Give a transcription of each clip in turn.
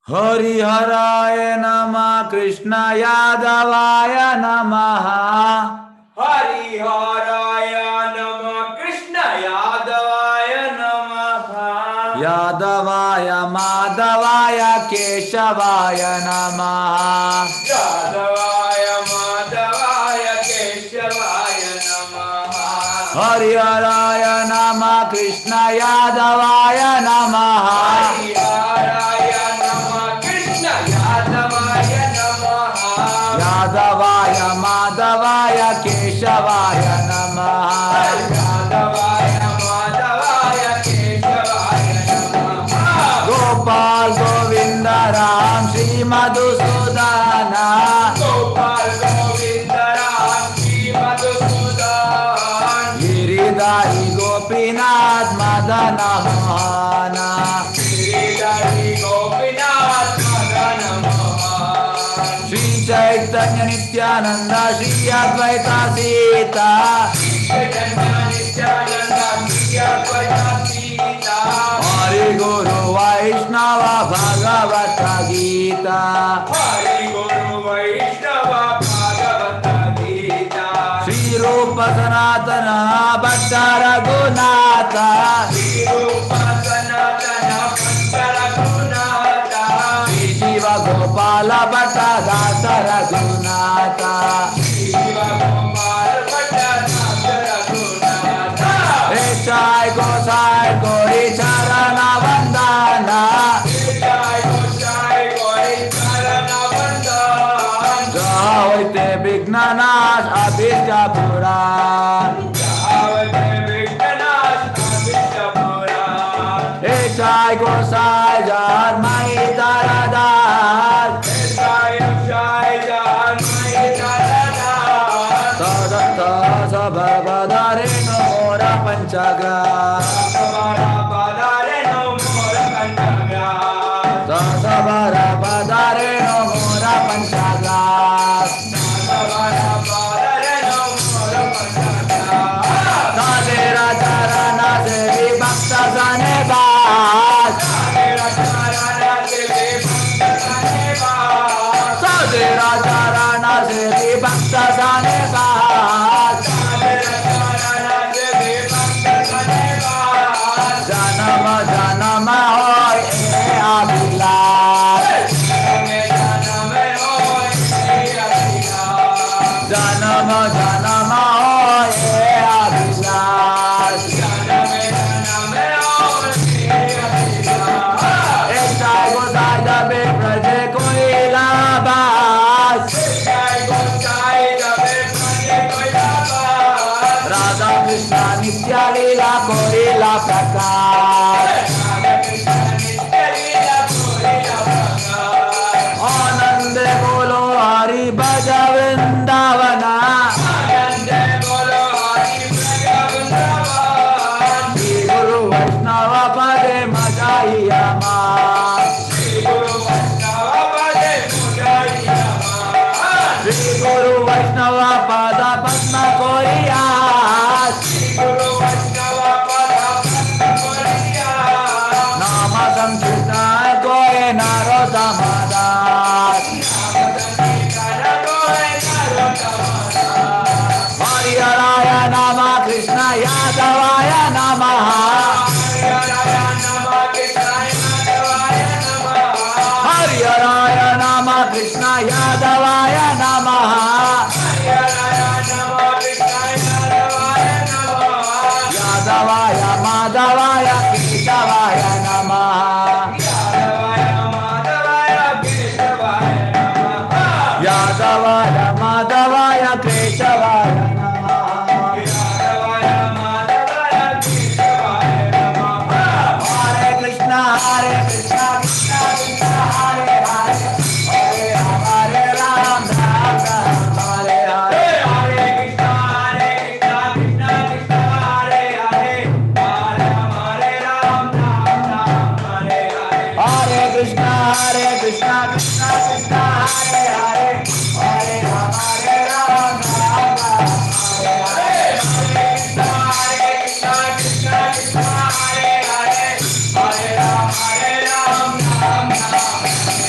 हरिहराय नमः कृष्ण यादवाय नमः। हरिहराय नमः कृष्ण यादवाय नमः। यादवाय माधवाय केशवाय नमः। यादवाय माधवाय केशवाय नमः। हरिहराय नमः कृष्ण यादवाय नमः। हरिहराय नमः कृष्ण यादवाय नमः। यादवाय माधवाय केशवाय नमः। यादवाय माधवाय केशवाय नमः। गोपाल गोविंद राम श्री मधुसूदन। गोपाल गोविंद राम श्री मधुसूदन। गिरिधारी गोपीनाथ मदन मोहन। गिरिधारी गोपीनाथ मदन मोहन। श्री चैतन्य नित्यानंद श्री अद्वैत सीता। चैतन्य नित्यानंद श्री अद्वैत सीता। हरि गुरु वैष्णव भगवत गीता। हरि गुरु वैष्णव भागवत गीता। श्री रूप सनातन भट्ट रघुनाथ। श्री रूप सनातन भट्ट रघुनाथ। श्री शिव गोपाल भट्ट दास रघुनाथ। शिव गोपाल भट्ट दास रघुनाथ। जय गोसाई गौरी चरण वंदना। जय गोसाई गौरी चरण वंदन। जय होते विघ्ननाश अभीष्ट पुराण। आवते विघ्ननाश अभीष्ट पुराण। जय गोसाई जय मई तरदार। जय जय जय मई तरदार। सदत्त सबरबदरे मोर पंचग्राम। सबरबदरे मोर पंचग्राम। सबरबदरे मोर पंचग्राम। सबरबदरे मोर पंचग्राम। तेरा चरण से विभक्त सने बात। तेरा चरण से विभक्त सने बात। तेरा चरण से विभक्त सने बात। तेरा चरण से विभक्त सने बात। जन्म जन्म होय ए अभिलाष। जन्म जन्म होय ए अभिलाष। जन्म जन्म होय ए अभिलाष। जन्म जन्म होय ए अभिलाष। जय गोसाई जबे ब्रज कोई लाभास। जय गोसाई जबे ब्रज कोई लाभास। राधा कृष्ण नित्य लीला कोरिला प्रकाश। राधा कृष्ण नित्य लीला कोरिला प्रकाश। आनंद बोलो हरि भज वृंदावना। आनंद बोलो हरि भज वृंदावन। श्री गुरु वैष्णव पदे मजाइया मान। श्री गुरु वैष्णव पदे मजाइया मान। श्री गुरु वैष्णव पद पद्म कोरियास। श्री गुरु वैष्णव पद पद्म कोरियास। नाम संकीर्तन कोरे नरोत्तम दास। हरिहराय नमः कृष्ण यादवाय नमः। हरिहराय नमः कृष्ण यादवाय नमः। यादवाय माधवाय केशवाय नमः। यादवाय माधवाय केशवाय नमः। हरे कृष्ण कृष्ण कृष्ण हरे हरे। हरे राम राम राम हरे हरे। हरे कृष्ण कृष्ण कृष्ण हरे हरे। हरे राम राम राम हरे हरे। हरे कृष्ण कृष्ण कृष्ण हरे हरे। हरे राम राम राम हरे हरे। हरे कृष्ण कृष्ण कृष्ण हरे हरे। हरे राम राम राम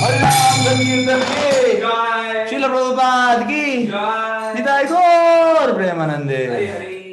हरिनाम संकीर्तन की जय श्रील प्रभुपाद की जय निताई गौर प्रेमानंदे हरि हरि